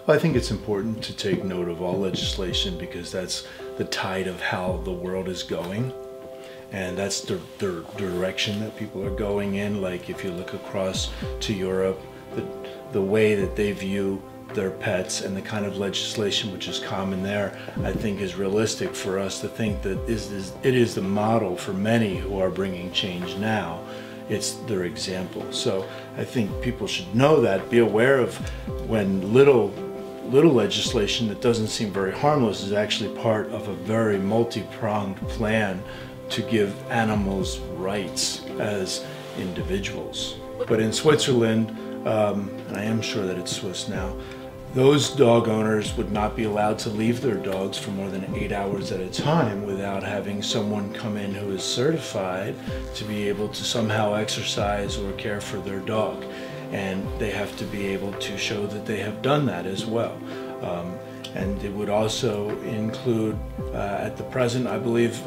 Well, I think it's important to take note of all legislation because that's the tide of how the world is going. And that's the direction that people are going in. Like if you look across to Europe, the way that they view their pets and the kind of legislation which is common there, I think is realistic for us to think that it is the model for many who are bringing change now. It's their example. So I think people should know that, be aware of when little legislation that doesn't seem very harmless is actually part of a very multi-pronged plan to give animals rights as individuals. But in Switzerland, and I am sure that it's Swiss now, those dog owners would not be allowed to leave their dogs for more than 8 hours at a time without having someone come in who is certified to be able to somehow exercise or care for their dog. And they have to be able to show that they have done that as well. And it would also include, at the present, I believe,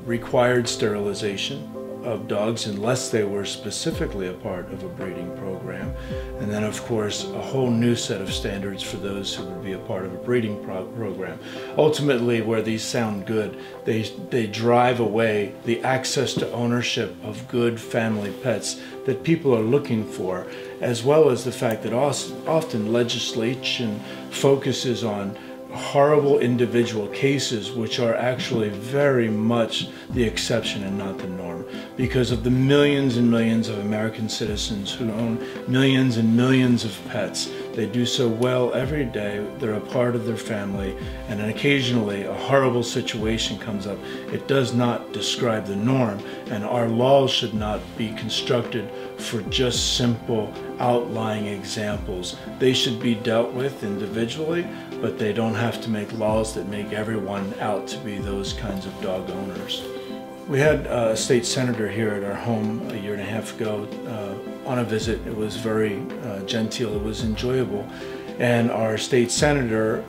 required sterilization of dogs unless they were specifically a part of a breeding program. And then of course a whole new set of standards for those who would be a part of a breeding program. Ultimately, where these sound good, they drive away the access to ownership of good family pets that people are looking for, as well as the fact that often legislation focuses on horrible individual cases which are actually very much the exception and not the norm, because of the millions and millions of American citizens who own millions and millions of pets. They do so well every day, they're a part of their family, and then occasionally a horrible situation comes up. It does not describe the norm, and our laws should not be constructed for just simple outlying examples. They should be dealt with individually, but they don't have to make laws that make everyone out to be those kinds of dog owners. We had a state senator here at our home a year and a half ago on a visit. It was very genteel, it was enjoyable. And our state senator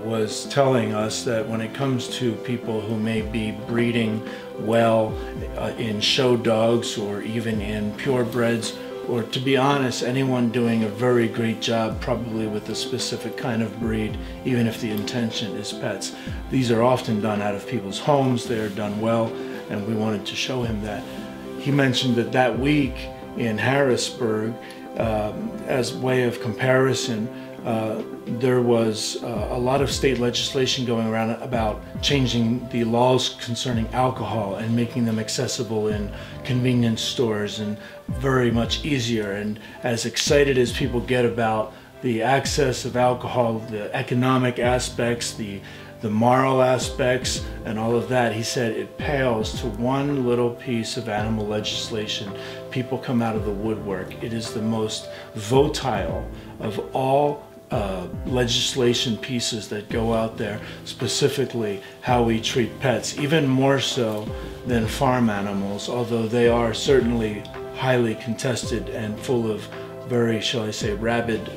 was telling us that when it comes to people who may be breeding well in show dogs or even in purebreds, or to be honest, anyone doing a very great job probably with a specific kind of breed, even if the intention is pets. These are often done out of people's homes, they are done well, and we wanted to show him that. He mentioned that that week in Harrisburg, as a way of comparison, there was a lot of state legislation going around about changing the laws concerning alcohol and making them accessible in convenience stores and very much easier. And as excited as people get about the access of alcohol, the economic aspects, the moral aspects and all of that, he said it pales to one little piece of animal legislation. People come out of the woodwork. It is the most volatile of all legislation pieces that go out there, specifically how we treat pets, even more so than farm animals, although they are certainly highly contested and full of very, shall I say, rabid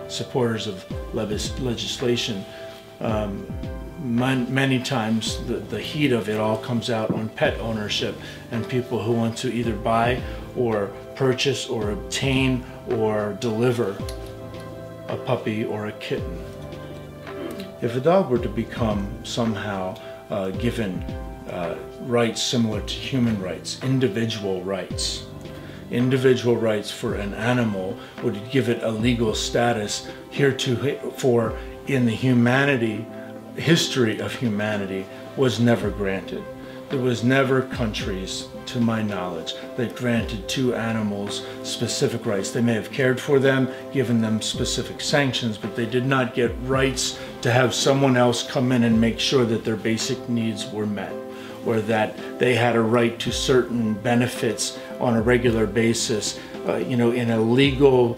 supporters of legislation. Many times the heat of it all comes out on pet ownership and people who want to either buy or purchase or obtain or deliver a puppy or a kitten. If a dog were to become somehow given rights similar to human rights, individual rights for an animal would give it a legal status heretofore in the history of humanity was never granted. There was never countries, to my knowledge, that granted to animals specific rights. They may have cared for them, given them specific sanctions, but they did not get rights to have someone else come in and make sure that their basic needs were met, or that they had a right to certain benefits on a regular basis, in a legal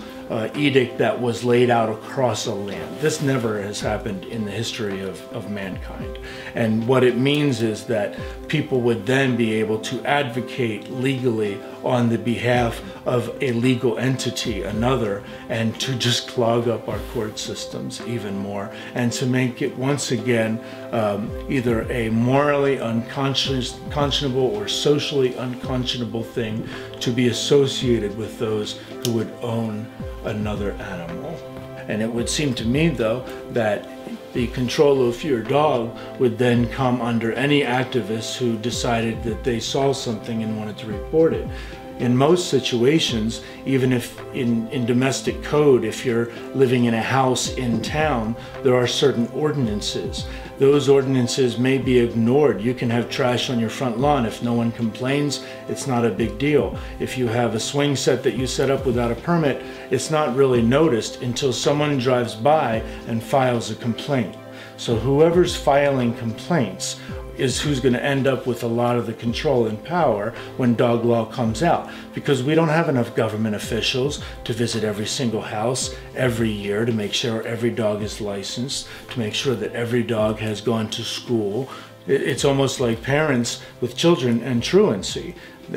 edict that was laid out across a land. This never has happened in the history of mankind. And what it means is that people would then be able to advocate legally on the behalf of a legal entity, another, and to just clog up our court systems even more, and to make it once again either a morally unconscionable or socially unconscionable thing to be associated with those who would own another animal. And it would seem to me, though, that the control of your dog would then come under any activists who decided that they saw something and wanted to report it. In most situations, even if in domestic code, if you're living in a house in town, there are certain ordinances. Those ordinances may be ignored. You can have trash on your front lawn. If no one complains, it's not a big deal. If you have a swing set that you set up without a permit, it's not really noticed until someone drives by and files a complaint. So whoever's filing complaints is who's going to end up with a lot of the control and power when dog law comes out, because we don't have enough government officials to visit every single house every year to make sure every dog is licensed, to make sure that every dog has gone to school. It's almost like parents with children and truancy.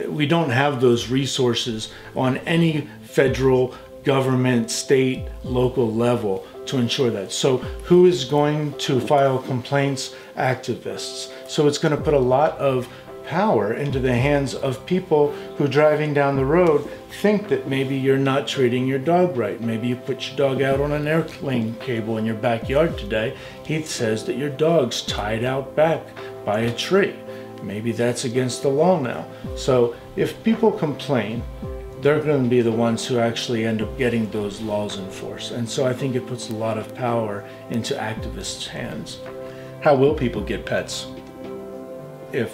We don't have those resources on any federal, government, state, local level to ensure that. So who is going to file complaints? Activists. So it's going to put a lot of power into the hands of people who, driving down the road, think that maybe you're not treating your dog right. Maybe you put your dog out on an airplane cable in your backyard today. He says that your dog's tied out back by a tree. Maybe that's against the law now. So if people complain, they're going to be the ones who actually end up getting those laws enforced. And so I think it puts a lot of power into activists' hands. How will people get pets? If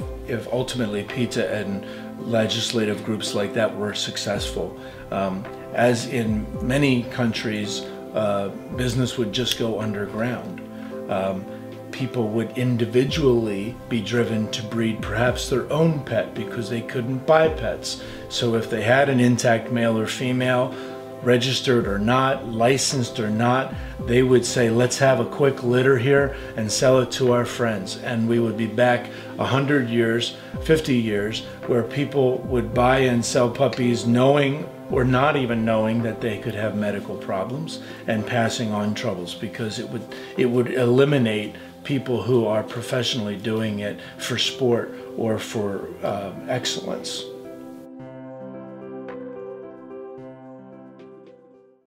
ultimately PETA and legislative groups like that were successful. As in many countries, business would just go underground. People would individually be driven to breed perhaps their own pet because they couldn't buy pets. So if they had an intact male or female, registered or not, licensed or not, they would say, let's have a quick litter here and sell it to our friends. And we would be back 100 years, 50 years, where people would buy and sell puppies knowing or not even knowing that they could have medical problems and passing on troubles, because it would eliminate people who are professionally doing it for sport or for excellence.